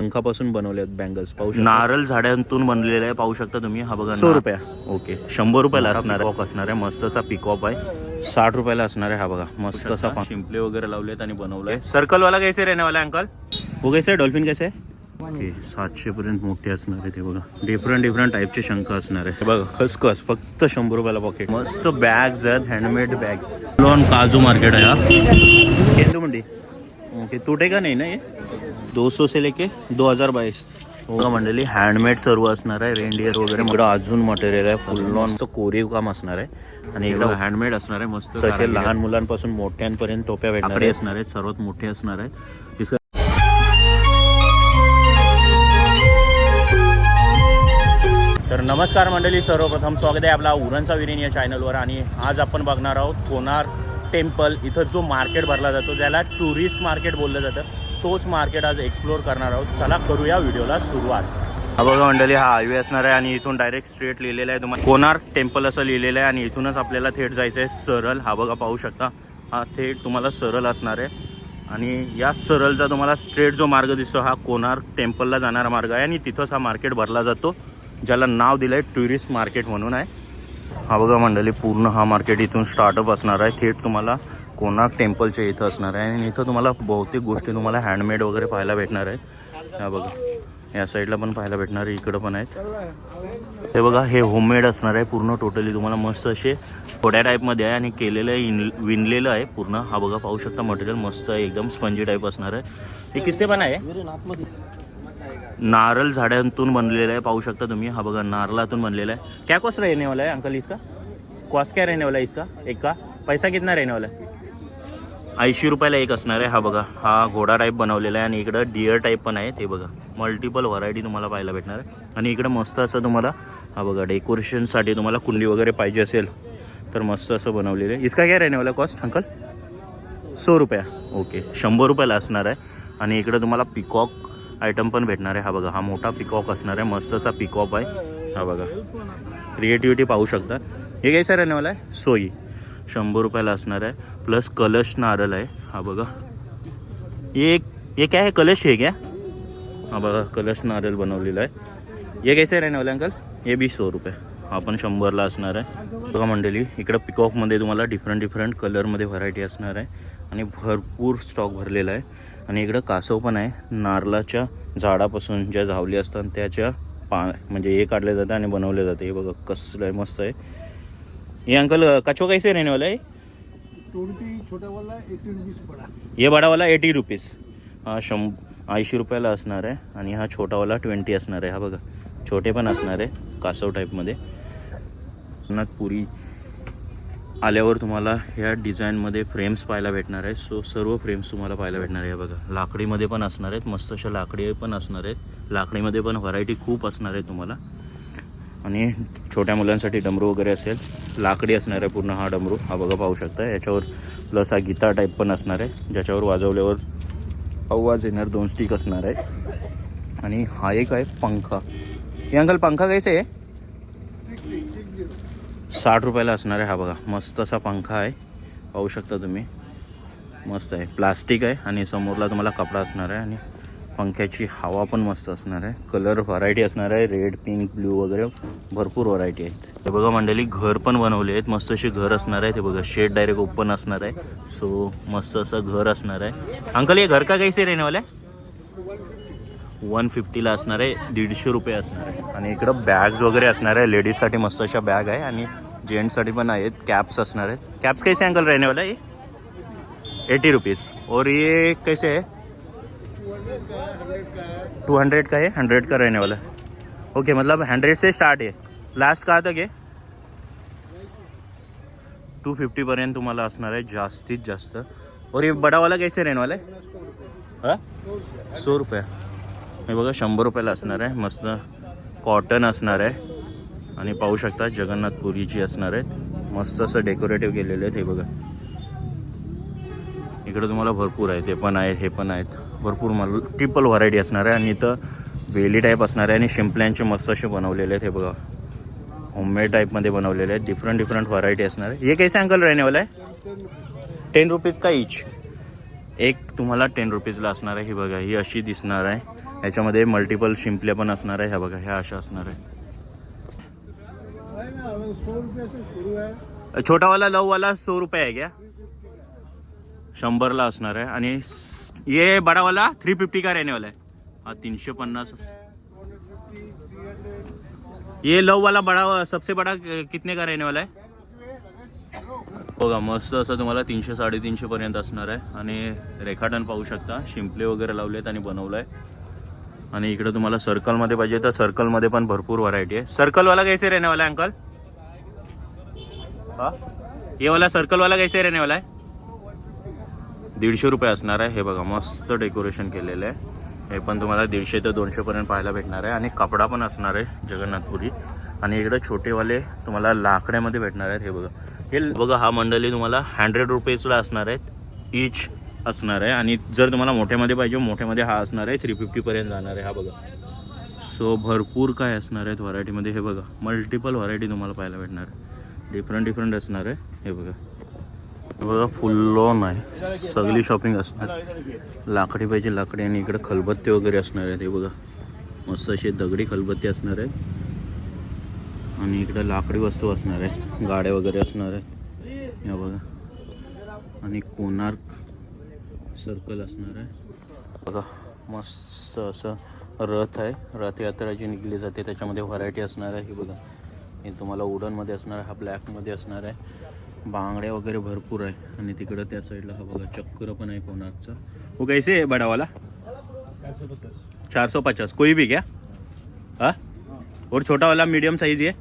शंखापासून बनवले आहेत बँगल्स. पाहू शकता नारळ झाडांतून बनलेले आहे. पाहू शकता तुम्ही. हा बघा 100 रुपया. ओके 100 रुपयाला असणार आहे. असणार आहे मस्त असा पिकॉप आहे. 60 रुपयाला असणार आहे. हा बघा मस्त असा शिंपले वगैरे लावलेत आणि बनवलंय. सर्कल वाला कैसे रहने वाला है अंकल? वो कैसे डॉल्फिन कैसे? ओके 700 पर्यंत मोठे असणार आहे ते बघा. डिफरंट टाईपचे शंख असणार आहे. बघा खसखस फक्त 100 रुपयाला पॉकेट. मस्त बॅग्स आहेत, हँडमेड बॅग्स. लॉन काजू मार्केट आहे हा. केंदू मंडी. ओके तुटेगा नहीं ना ये? 200 से लेके 2022 होगा मंडळी. हँडमेड सर्व असणार आहे. रेनडियर वगैरे इकडं अजून मटेरियल आहे. फुल ऑन कोरीव काम असणार आहे आणि इकडं हँडमेड असणार आहे. मस्त तसे लहान मुलांपासून मोठ्यांपर्यंत टोप्या भेटणार असणार आहेत. सर्वात मोठे असणार आहेत. इसका तर नमस्कार मंडळी, सर्वप्रथम स्वागत आहे आपला उरणचा विरीन या चॅनलवर. आणि आज आपण बघणार आहोत कोणार्क टेम्पल. इथं जो मार्केट भरला जातो ज्याला टुरिस्ट मार्केट बोललं जातं, तोच मार्केट आज एक्सप्लोर करणार आहोत. चला करूया व्हिडिओला सुरुवात. हा बघा मंडळी, हा हायवे असणार आहे आणि इथून डायरेक्ट स्ट्रेट लिहिलेलं आहे तुम्हाला कोणार्क टेम्पल असं लिहिलेलं आहे. आणि इथूनच आपल्याला थेट जायचं आहे सरळ. हा बघा पाहू शकता, हा थेट तुम्हाला सरळ असणार आहे. आणि या सरळचा तुम्हाला स्ट्रेट जो मार्ग दिसतो हा कोणार्क टेम्पलला जाणारा मार्ग आहे. आणि तिथंच हा मार्केट भरला जातो ज्याला नाव दिलं आहे टुरिस्ट मार्केट म्हणून आहे. हा बघा मंडळी, पूर्ण हा मार्केट इथून स्टार्टअप असणार आहे. थेट तुम्हाला कोणार्क टेम्पलच्या इथं असणार आहे. आणि इथं तुम्हाला बहुतेक गोष्टी तुम्हाला हँडमेड वगैरे पाहायला भेटणार आहेत. हा बघा या साईडला पण पाहायला भेटणार आहे, इकडं पण आहेत. हे बघा हे होममेड असणार आहे पूर्ण टोटली. तुम्हाला मस्त असे थोड्या टाईपमध्ये आहे आणि केलेलं आहे, विणलेलं आहे पूर्ण. हा बघा पाहू शकता मटेरियल मस्त आहे, एकदम स्पंजी टाईप असणार आहे. हे किस्से पण आहे, नारळ झाडांतून बनलेलं आहे. पाहू शकता तुम्ही. हा बघा नारळातून बनलेला आहे. क्या कॉस्ट रहने वाला है अंकल इसका? कॉस्ट क्या रहने वाला है इसका एक का? पैसा कितना रहने वाला है? 80 रुपयाला एक असणार आहे. हा बघा हा घोडा टाईप बनवलेला आहे. आणि इकडं डिअर टाईप पण आहे. ते बघा मल्टिपल व्हरायटी तुम्हाला पाहायला भेटणार आहे. आणि इकडं मस्त असं तुम्हाला हा बघा डेकोरेशनसाठी तुम्हाला कुंडी वगैरे पाहिजे असेल तर मस्त असं बनवलेलं आहे. इसका क्या रहने वाला कॉस्ट अंकल? 100 रुपया. ओके 100 रुपयाला असणार आहे. आणि इकडं तुम्हाला पिकॉक आयटम पण भेटणार आहे. हा बघा हा मोठा पिकॉक असणार आहे, मस्त असा पिकॉक आहे. हा बघा क्रिएटिव्हिटी पाहू शकता. हे काय सर रहने वाला आहे? सोई 100 रुपयाला असणार आहे. प्लस कलश नारळ आहे. हा बघा ये क्या है, कलश है क्या? हा बघा कलश नारळ बनवलेला आहे. ये कैसे रहने वाला अंकल? ये भी 100 रुपये. हा पण 100ला असणार आहे. बघा मंडळी इकडं पिकॉकमध्ये तुम्हाला डिफरंट कलरमध्ये व्हरायटी असणार आहे. आणि भरपूर स्टॉक भरलेला आहे. आणि इकडं कासव पण आहे. नारळाच्या झाडापासून ज्या झावली असतात त्याच्या म्हणजे हे काढले जातं आणि बनवले जाते. हे बघा कसलं आहे, मस्त आहे. ये अंकल कछुआ कैसे रहने वाला है? छोटा वाला 80 रुपीस बड़ा. ये बड़ा वाला 80 रुपीस. हा 80 रुपयाला असणार आहे. आणि हा छोटावाला 20 असणार आहे. हा बघा छोटे पण असणार आहे कासव टाईपमध्ये. पुरी आल्यावर तुम्हाला ह्या डिझाईनमध्ये फ्रेम्स पाहायला भेटणार आहे. सो सर्व फ्रेम्स तुम्हाला पाहायला भेटणार आहे. बघा लाकडीमध्ये पण असणार आहेत, मस्त अशा लाकडी पण असणार आहेत. लाकडीमध्ये पण व्हरायटी खूप असणार आहे तुम्हाला. आणि छोट्या मुलांसाठी डमरू वगैरे असेल, लाकडी असणार आहे पूर्ण हा डमरू. हा बघा पाहू शकता. याच्यावर प्लस हा गिटार टाईप पण असणार आहे ज्याच्यावर वाजवल्यावर आवाज येणार. 2 स्टिक असणार आहे. आणि हा एक आहे पंखा. हे अंकल पंखा कैसे आहे? 60 रुपयाला असणार आहे. हा बघा मस्त असा पंखा आहे, पाहू शकता तुम्ही. मस्त आहे, प्लास्टिक आहे आणि समोरला तुम्हाला कपडा असणार आहे. आणि पंख्याची हवा पण मस्त असणार आहे. कलर व्हरायटी असणार आहे, रेड पिंक ब्ल्यू वगैरे भरपूर व्हरायटी आहेत. हे बघा मंडळी घर पण बनवले आहेत, मस्त असे घर असणार आहे. ते बघा शेड डायरेक्ट ओपन असणार आहे. सो मस्त असं घर असणार आहे. अंकल ये घर का कैसे रहने वाला है? 150ला असणार आहे, 150 रुपये असणार आहे. आणि इकडं बॅग्स वगैरे असणार आहे. लेडीजसाठी मस्त अशा बॅग आहे आणि जेंट्ससाठी पण आहेत. कॅप्स असणार आहेत. कॅप्स कैसे अंकल रहने वाला है? ये 80 रुपीस. और ये कैसे है? 200 का है, 100 का रहने वाला है. ओके मतलब 100 से स्टार्ट है. लास्ट कहाँ तक है? 250 पर्यंत तुम्हाला असणार आहे जास्तीत जास्त. और ये बड़ा वाला कैसे रहने वाला है? हां 100 रुपये. हे बघा 100 रुपयाला असणार आहे. मस्त कॉटन असणार आहे. आणि पाहू शकता जगन्नाथपुरीची असणार आहेत. मस्त असं डेकोरेटिव्ह केलेले आहेत. हे बघा इकडे तुम्हाला भरपूर आहे, ते पण आहेत, हे पण आहेत. भरपूर मल्टिपल व्हरायटी असणार आहे. आणि इथं वेली टाईप असणार आहे आणि शिंपल्यांचे मस्त असे बनवलेले आहेत. हे बघा होममेड टाईपमध्ये बनवलेले आहेत. डिफरंट व्हरायटी असणार आहे. हे कैसे अंकल रहने वाला आहे? 10 रुपीज का ईच. एक तुम्हाला 10 रुपीजला असणार आहे. ही बघा ही अशी दिसणार आहे. याच्यामध्ये मल्टिपल शिंपल्या पण असणार आहे. ह्या बघा, ह्या अशा असणार आहे. है ना, 100 रुपये से शुरू है. छोटावाला लववाला 100 रुपये आहे क्या? 100ला असणार आहे. आणि ये बडावाला 350 का रहने वाला है. हा 350. ये लव वाला बड़ा सबसे बड़ा कितने का रहने वाला है? बघा मस्त असं तुम्हाला 300 350 पर्यंत असणार आहे. आणि रेखाटन पाहू शकता, शिंपले वगैरे लावलेत आणि बनवलं आहे. आणि इकडे तुम्हाला सर्कलमध्ये पाहिजे तर सर्कलमध्ये पण भरपूर व्हरायटी आहे. सर्कलवाला कैसे रहने वाला है अंकल? हा, ये वाला सर्कलवाला कैसे रहने वाला आहे? 150 रुपये असणार आहे. हे बघा मस्त डेकोरेशन केलेलं आहे. हे पण तुम्हाला 150 ते 200 पर्यंत पाहायला भेटणार आहे. आणि कपडा पण असणार आहे जगन्नाथपुरी. आणि इकडे छोटेवाले तुम्हाला लाकड्यामध्ये भेटणार आहेत. हे बघा, हे बघा, हा मंडळी तुम्हाला 100 रुपीजला असणार आहेत ईच असणार आहे. आणि जर तुम्हाला मोठ्यामध्ये पाहिजे, मोठ्यामध्ये हा असणार आहे 350 पर्यंत जाणार आहे. हा बघा, सो भरपूर काय असणार आहेत व्हरायटीमध्ये. हे बघा, मल्टिपल व्हरायटी तुम्हाला पाहायला भेटणार आहे. डिफरंट असणार आहे. हे बघा, बघा फुल ऑन आहे, सगळी शॉपिंग असणार. लाकडी पाहिजे लाकडी. आणि इकडे खलबत्ते वगैरे असणार आहेत. हे बघा, मस्त अशी दगडी खलबत्ते असणार आहे. आणि इकडे लाकडी वस्तू असणार आहे, गाड्या वगैरे असणार आहेत. हे बघा, आणि कोणार्क सर्कल असणार आहे. बघा मस्त असं रथ आहे, रथयात्रा जी निघली जाते त्याच्यामध्ये व्हरायटी असणार आहे. हे बघा, हे तुम्हाला वुडनमध्ये असणार आहे, हा ब्लॅकमध्ये असणार आहे. बांगड्या वगैरे भरपूर आहे. आणि तिकडं त्या साईडला हा बघा चक्र पण आहे कोणार्कचा. वो कैसे है बड़ा वाला? 450. कोई भी क्या? हाँ, और छोटा वाला मीडियम साइज है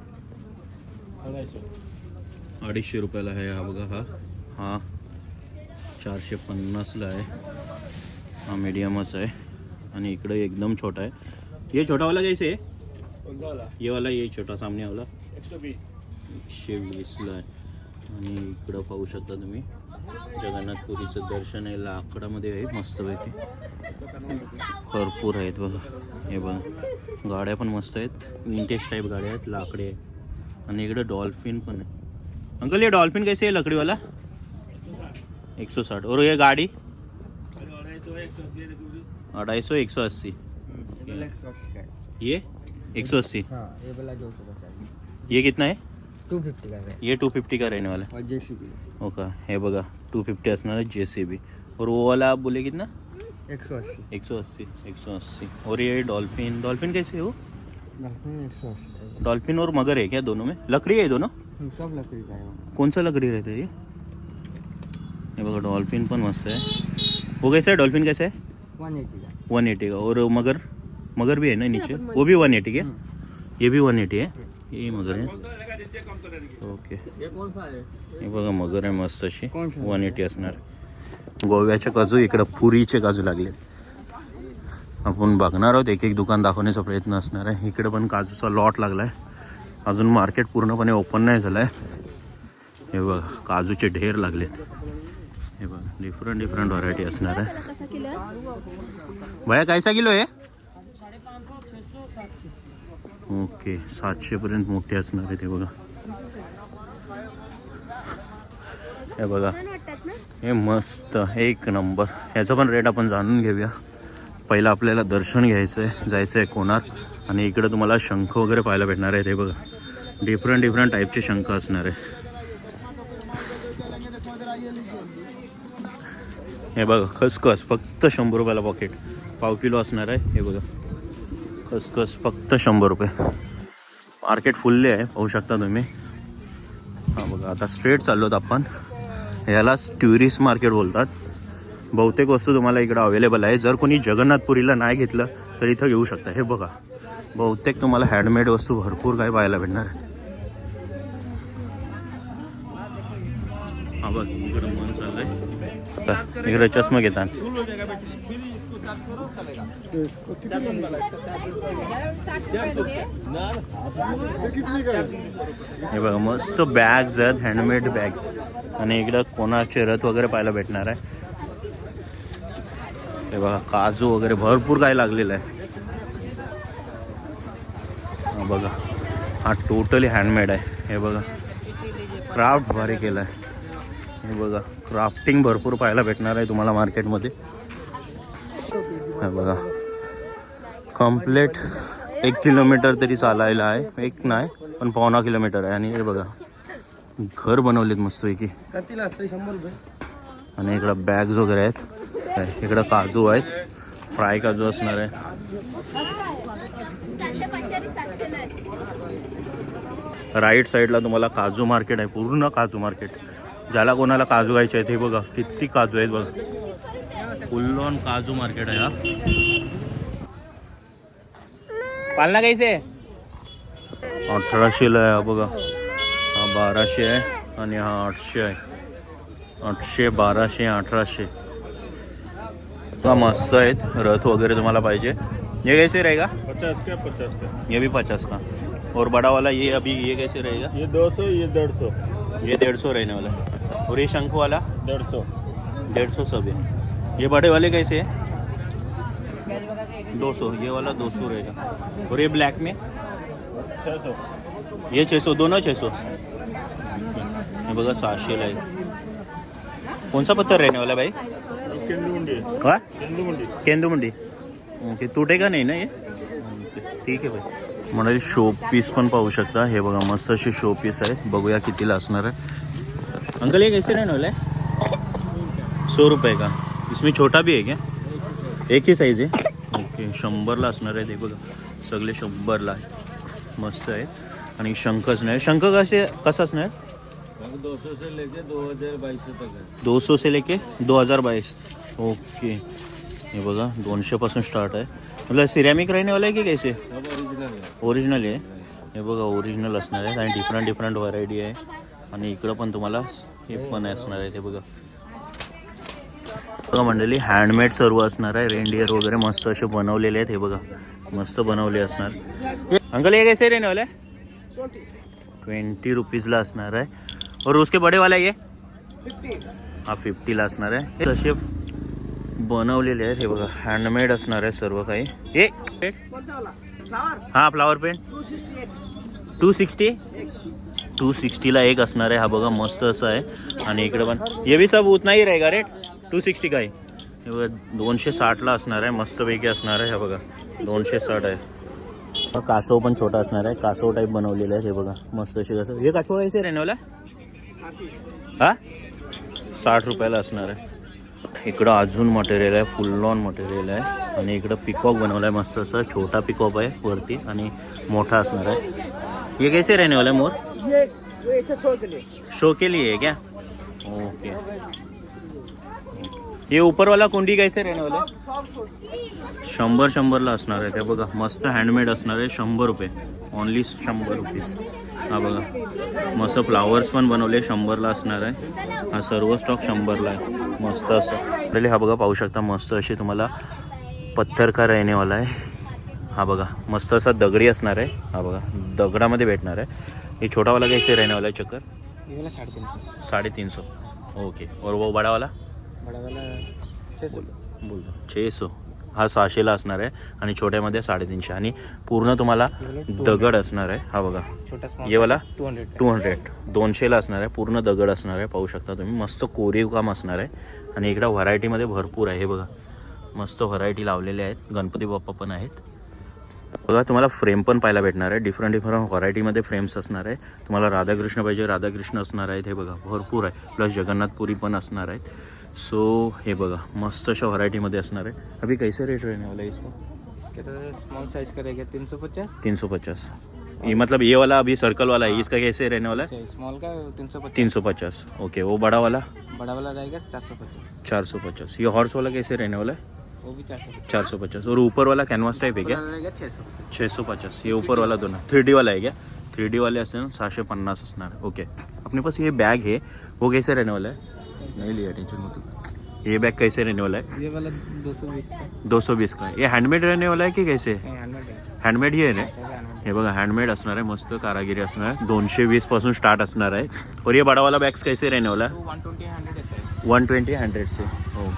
250 रुपयाला आहे. हा बघा, हा 450ला आहे. हा मीडियमच आहे. आणि इकडे एकदम छोटा आहे. ये छोटा वाला कैसे है? ये वाला, ये छोटा सामने वाला 120ला आहे. आणि इकडं पाहू शकता तुम्ही जगन्नाथपुरीचं दर्शन आहे, लाकडामध्ये आहे मस्तपैकी. भरपूर आहेत बघा. हे बघा, गाड्या पण मस्त आहेत, विंटेज टाईप गाड्या आहेत, लाकडे आहेत. आणि इकडे डॉल्फिन पण आहे. अंकल ये डॉल्फिन कैसे है लकड़ी वाला? 160. और ये गाड़ी 250 180. ये 180. ये वाला जो चाहिए ये कितना है? 250 का है. ये 250 का रहने वाला है. और जेसीबी हो का? हे बघा 250 असणार आहे JCB. और वो वाला आप बोले कितना? 180. 180. और ये डॉल्फिन, डॉल्फिन कैसे है वो? 180. डॉल्फिन और मगर है क्या दोनों में? लकड़ी है दोनों? सब लकड़ी का है. कौन सा लकड़ी रहता है ये बघा, डॉल्फिन पण मस्त आहे. वो कैसा है? डॉल्फिन कैसा है? 180 का. 180 का. और मगर भी है ना नीचे, वो भी 180 के? ये भी 180 है. ये मगर आहे. ओके, ये कौन सा है? हे बघा मगर आहे मस्त अशी, कोण सा? 180 असणार. गोव्याचे काजू, इकडं पुरीचे काजू लागले. आपण बघणार आहोत, एक एक दुकान दाखवण्याचा प्रयत्न असणार आहे. इकडे पण काजूचा लॉट लागला आहे. अजून मार्केट पूर्णपणे ओपन नाही झालं आहे. हे बघा, काजूचे ढेर लागलेत. हे बघा, डिफरंट व्हरायटी असणार आहे. भैया कैसा किलो आहे? ओके, 700 पर्यंत मोठे असणार आहे. ते बघा, हे बघा, हे मस्त एक नंबर. ह्याचा पण रेट आपण जाणून घेऊया. पहिलं आपल्याला दर्शन घ्यायचं आहे, जायचं आहे कोणार्क. आणि इकडे तुम्हाला शंख वगैरे पाहायला भेटणार आहे. ते बघा, डिफरंट टाईपचे शंख असणार आहे. हे बघा, खसखस फक्त 100 रुपयाला पॉकेट, पाव किलो असणार आहे. हे बघा, खसखस फक्त 100 रुपये. मार्केट फुलले आहे, पाहू शकता तुम्ही. हा बघा, आता स्ट्रेट चाललो आहोत आपण. यालाच टुरिस्ट मार्केट बोलतात. बहुतेक वस्तू तुम्हाला इकडं अवेलेबल आहे. जर कोणी जगन्नाथपुरीला नाही घेतलं तर इथं घेऊ शकता. हे बघा, बहुतेक तुम्हाला हँडमेड वस्तू भरपूर काय पाहायला भेटणार आहे. हा बघ, इकडं मन चाललंय. इकडे चष्मा घेतात. हे बघा, मस्त बॅग्स आहेत, हँडमेड बॅग्स. आणि इकडं कोणाचे रथ वगैरे पाहायला भेटणार आहे. हे बघा, काजू वगैरे भरपूर काय लागलेलं आहे. हा बघा, हा टोटली हँडमेड आहे. हे बघा, क्राफ्ट भारी केलं आहे. हे बघा, क्राफ्टिंग भरपूर पाहायला भेटणार आहे तुम्हाला मार्केटमध्ये. हे बघा, कम्प्लीट 1 किलोमीटर तरी चालायला आहे. एक नाही पण 1.25 किलोमीटर आहे. आणि हे बघा घर बनवलेत मस्तपैकी. कितीला असते? 100 रुपये. आणि इकडं बॅग्स वगैरे आहेत. इकडं काजू आहेत. फ्राय काजू असणार आहे. राईट साईडला तुम्हाला काजू मार्केट आहे. पूर्ण काजू मार्केट. ज्याला कोणाला काजू घ्यायचे आहेत हे बघा किती काजू आहेत बघा. फुल ऑन काजू मार्केट आहे हा. पालना कैसे 1800ला आहे हा बघा. हा 1200 आहे आणि हा 800 आहे. 800 1200 1800 मस्त आहेत. रथ वगैरे तुम्हाला पाहिजे ये कैसे रहेगा? 50 का 50 का. ये भी 50 का. और बड़ा वाला ये अभी ये कैसे रहेगा? ये 200, ये 150. ये 150 रहने वाला है. और ये शंख वाला 150. 150 सब है. ये बड़े वाले कैसे है? 200. ये वाला 200 रहेगा. और ये ब्लैक में 600. ये 600. दोनों 600. ये बघा 600 आहे. कौन सा पत्थर रहने वाला है भाई? केंदुमुंडी. हाँ केंदुमुंडी. केंदुमुंडी. ओके तुटेगा नाही ना ये? ठीक आहे भाई. म्हणाले शो पीस पण पाहू शकता. हे बघा मस्त असे शो पीस आहे. बघूया कितीला असणार आहे. अंकल ये कैसे रहने वाला है? 100 रुपये का. इसमें छोटा भी है क्या? एक ही साईज आहे. ओके 100ला असणार आहे. ते बघा सगळे 100ला आहे. मस्त आहे. आणि शंखच नाही. शंख कसं असणार? 200 से लेके 2022 तक है. 200 से लेके 2022. ओके हे बघा 200 पासून स्टार्ट आहे. मतलब सिरॅमिक रहने वाला है की कैसे? सब ओरिजिनल है. ओरिजिनल आहे. हे बघा ओरिजिनल असणार आहे. आणि डिफरंट व्हरायटी आहे. आणि इकडं पण तुम्हाला हे पण असणार आहे. ते बघा बघा मंडळी हँडमेड सर्व असणार आहे. रेनडियर वगैरे मस्त असे बनवलेले आहेत. हे बघा मस्त बनवले असणार. अंकल ये कैसे रहने वाला है? 20 रुपीजला असणार आहे. और उसके बड़े वाला ये 50. हा 50ला असणार आहे. तसे बनवलेले आहेत. हे बघा हँडमेड असणार आहे सर्व काही. हे हा फ्लावर पेंट 260. 260ला एक असणार आहे. हा बघा मस्त असं आहे. आणि इकडे पण ये भी सब उतना ही रहेगा रेट 260 का. हे बघा 260ला असणार आहे. मस्तपैकी असणार आहे. हा बघा 260 आहे. कासव पण छोटा असणार आहे. कासव टाईप बनवलेलं आहे. हे बघा मस्त असे कसं. हे काचवा कैसे रहने वाला हा 60 रुपयाला असणार आहे. इकडं अजून मटेरियल आहे. फुल ऑन मटेरियल आहे. आणि इकडं पिकॉक बनवलं आहे मस्त असं. छोटा पिकॉक आहे वरती आणि मोठा असणार आहे. ये कैसे रहने वाला है मोर? ये ऐसे छोड़ के लिए. शो के लिए है क्या? ओके. ये ऊपर वाला कुंडी कैसे रहने वाला है? 100ला असणार आहे. ते बघा मस्त हँडमेड असणार आहे. 100 रुपये ओनली 100 रुपीज. हा बघा मस्त फ्लावर्स पण बनवले. 100ला असणार आहे. हा सर्व स्टॉक 100ला आहे. मस्त असं. हा बघा पाहू शकता मस्त अशी तुम्हाला पत्थर का रहने वाला आहे. हा बघा मस्त असा दगडी असणार आहे. हा बघा दगडामध्ये भेटणार आहे. ये छोटा वाला कैसे रहने वाला है चक्कर? ये वाला 350. 350. ओके. और वो बड़ा वाला? बड़ा वाला 600. बोल 600. हा 600ला असणार आहे. आणि छोट्यामध्ये 350. आणि पूर्ण तुम्हाला दगड असणार आहे. हा बघा छोटा ये वाला 200. 200ला असणार आहे. पूर्ण दगड असणार आहे. पाहू शकता तुम्ही मस्त कोरीव काम असणार आहे. आणि इकडं व्हरायटीमध्ये भरपूर आहे. हे बघा मस्त व्हरायटी लावलेल्या आहेत. गणपती बाप्पा पण आहेत. बघा तुम्हाला फ्रेम पण पाहायला भेटणार आहे. डिफरंट व्हरायटीमध्ये फ्रेम्स असणार आहे. तुम्हाला राधाकृष्ण पाहिजे राधाकृष्ण असणार आहेत. हे बघा भरपूर आहे. प्लस जगन्नाथपुरी पण असणार आहेत. सो हे बघा मस्त अशा व्हरायटीमध्ये असणार आहे. अभी कैसे रेट रहने वाला है इसका? इसके तो स्मॉल साइज का रहेगा 350. 350. ये मतलब ये वाला अभी सर्कल वाला है. इसका कैसे रहने वाला है? स्मॉल का 350. 350. ओके. वो बड़ा वाला बड़ा वाला रहेगा 450. 450. ये हॉर्स वाला कैसे रहने वाला है? वो भी 450. 450. और ऊपर वाला कैनवास टाइप है क्या? बड़ा रहेगा 650. 650. ये ऊपर वाला दोनों 3D वाला है क्या? 3D वाले असते ना 650 असणार. ओके. अपने पास ये बैग है वो कैसे रहने वाला है? नहीं लिया टेंशन मत. ये बैग कैसे रहने वाला है? ये वाला 220 का. 220 का. ये हैंडमेड रहने वाला है की कैसे? हँडमेड आहे. हँडमेड ही आहे ना? सगळं handmade. हे बघा हँडमेड असणार आहे. मस्त कारागिरी असणार आहे. 220 पासून स्टार्ट असणार आहे. और ये बड़ा वाला बैग्स कैसे रहने वाला है? वो 120 100 ऐसा है. 120 100 से. ओ.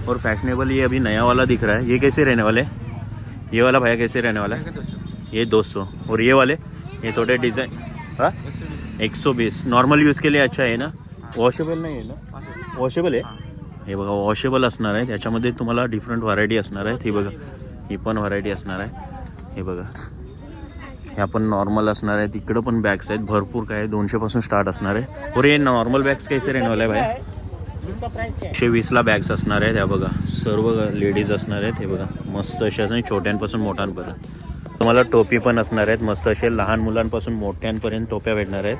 और फैशनेबल ये अभी नया वाला दिख रहा है. ये कैसे रहने वाले? ये वाला भैया कैसे रहने वाला है? 200. ये 200. और ये वाले ये थोड़े डिजाइन हाँ 120. नॉर्मल यूज के लिए अच्छा आहे ना? वॉशेबल नाही आहे ना? वॉशेबल आहे. हे बघा वॉशेबल असणार आहे. त्याच्यामध्ये तुम्हाला डिफरंट व्हरायटी असणार आहे. ही बघा ही पण व्हरायटी असणार आहे. हे बघा, ह्या पण नॉर्मल असणार आहे. तिकडं पण बॅग्स आहेत भरपूर, काय 200 पासून स्टार्ट असणार आहे. और ये नॉर्मल बॅग्स कैसे रहने वाला है भाई? 120ला बॅग्स असणार आहेत. ह्या बघा सर्व लेडीज असणार आहेत. हे बघा मस्त असे असं छोट्यांपासून मोठ्यांपर्यंत. तुम्हाला टोपी पण असणार आहेत मस्त असे, लहान मुलांपासून मोठ्यांपर्यंत टोप्या भेटणार आहेत.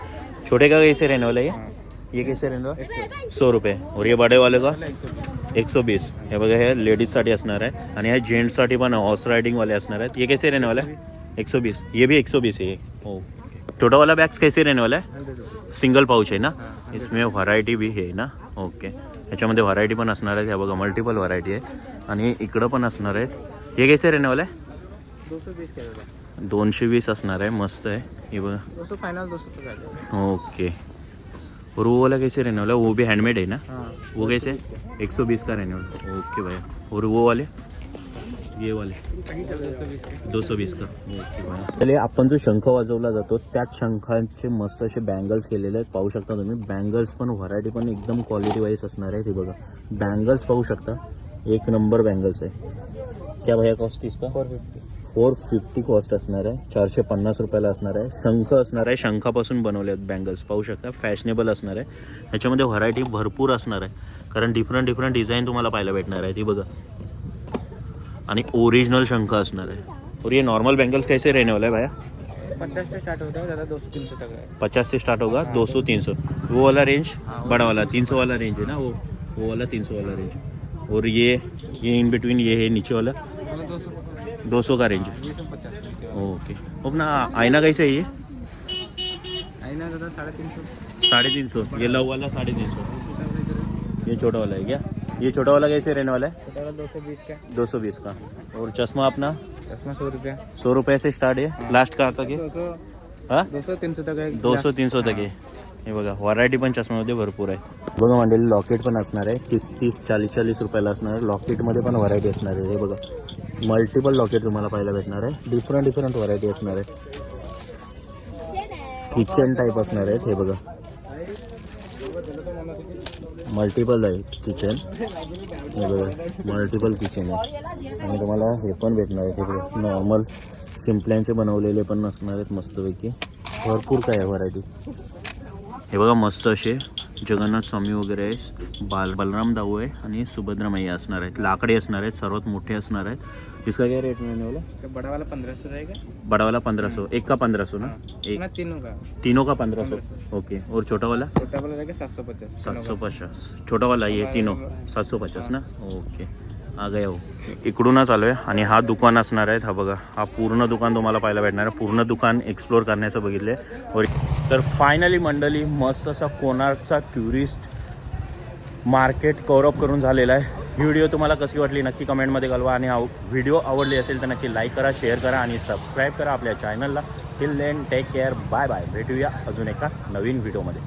छोटे का कैसे रहने वाला है? ये कैसे रहने वाला? 100 रुपये. और ये बड़े वाले का 120. हे बघा हे लेडीजसाठी असणार आहे. आणि हे जेंट्ससाठी पण हॉर्स राइडिंग वाले असणार आहेत. ये कैसे रहने वाला है? 120. ये भी 120 है. ओ छोटा वाला बैग्स कैसे रहने वाला है? सिंगल पाउच आहे ना, इसमें व्हरायटी भी आहे ना. ओके, ह्याच्यामध्ये व्हरायटी पण असणार आहे. हे बघा मल्टिपल व्हरायटी आहे. आणि इकडं पण असणार आहेत. हे कैसे रहने वाला है? 220 का होगा. 220 असणार आहे. मस्त आहे. हे बघा 200 फाइनल 200 तक आ जाएगा. ओके. और वो वाला कैसे रहने वाला है? वो भी हैंडमेड है ना. हाँ वो कैसे? 120 का रहने वाला. ओके भैया. और वो वाले, ये वाले 220 का. ओके भैया. चलिए, आपण जो शंख वाजवला जातो त्याच शंखांचे मस्त असे बँगल्स केलेले आहेत. पाहू शकता तुम्ही. बँगल्स पण व्हरायटी पण एकदम क्वालिटी वाईज असणार आहे. हे बघा बँगल्स पाहू शकता, एक नंबर बँगल्स आहे. क्या भैया कॉस्ट इसका? 450 कॉस्ट असणार आहे. 450 रुपयाला असणार आहे. शंख असणार आहे, शंखापासून बनवले आहेत बँगल्स. पाहू शकता फॅशनेबल असणार आहे. ह्याच्यामध्ये व्हरायटी भरपूर असणार आहे, कारण डिफरंट डिझाईन तुम्हाला पाहायला भेटणार आहे. ती बघा, आणि ओरिजिनल शंख असणार आहे. और ये नॉर्मल बैंगल्स कैसे रहने वाला है भैया? 50 से स्टार्ट होता है, ज़्यादा 200-300 तक है. 50 से स्टार्ट होगा, 200-300. वो वाला रेंज बड़ा वाला 300 वाला रेंज है ना. वो वाला 300 वाला रेंज. और ये इन बिटवीन ये है नीचे वाला 200 का रेंज. ये सब 50 के नीचे. ओके. अपना आईना कैसे है ये? आईना ज़्यादा 350. 350. ये लव वाला 350. ये छोटा वाला है क्या? ये छोटा वाला कैसे रहने वाला है? छोटा वाला 220 का. 220 का. और चश्मा अपना चश्मा 100 रुपया. 100 रुपये से स्टार्ट है. लास्ट कहाँ तक है? 200 हाँ 200-300 तक है. 200-300 तक आहे. हे बघा व्हरायटी पण चष्म्यामध्ये भरपूर आहे. बघा मंडळी, लॉकेट पण असणार आहे. 30-30, 40-40 रुपयाला असणार आहे. लॉकेटमध्ये पण व्हरायटी असणार आहे. हे बघा मल्टिपल लॉकेट तुम्हाला पाहायला भेटणार आहे. डिफरंट व्हरायटी असणार आहे. किचन टाईप असणार आहेत. हे बघा मल्टिपल आहे किचन. हे बघा मल्टिपल किचन आहे. आणि तुम्हाला हे पण भेटणार आहे. हे बघा नॉर्मल सिम्पल्यांचे बनवलेले पण असणार आहेत मस्तपैकी. भरपूर काय आहे व्हरायटी. हे बघा मस्त असे जगन्नाथ स्वामी वगैरे आहे. बलराम दाऊ आहे आणि सुभद्रा मैया असणार आहेत. लाकडी असणार आहेत, सर्वात मोठे असणार आहेत. इसका क्या रेट मिळणे वाला? बड़ा वाला 1500 रहेगा. बड़ा वाला 1500. एक का 1500 ना? एक ना तीनों का 1500. ओके. और छोटा वाला? छोटा वाला रहेगा 750. 750. छोटा वाला ये तीनों 750 ना. ओके. आ गया हो. इकडूनच आलो आहे आणि हा दुकान असणार आहे. हा बघा, हा पूर्ण दुकान तुम्हाला पाहायला भेटणार आहे. पूर्ण दुकान एक्सप्लोर करण्याचं बघितलं आहे. तर फायनली मंडळी मस्त असा कोणार्कचा टुरिस्ट मार्केट कव्हरअप करून झालेला आहे. ही व्हिडिओ तुम्हाला कशी वाटली नक्की कमेंटमध्ये कळवा. आणि हा व्हिडिओ आवडली असेल तर नक्की लाईक करा, शेअर करा आणि सबस्क्राईब करा आपल्या चॅनलला. Till then take care. Bye bye. भेटूया अजून एका नवीन व्हिडिओमध्ये.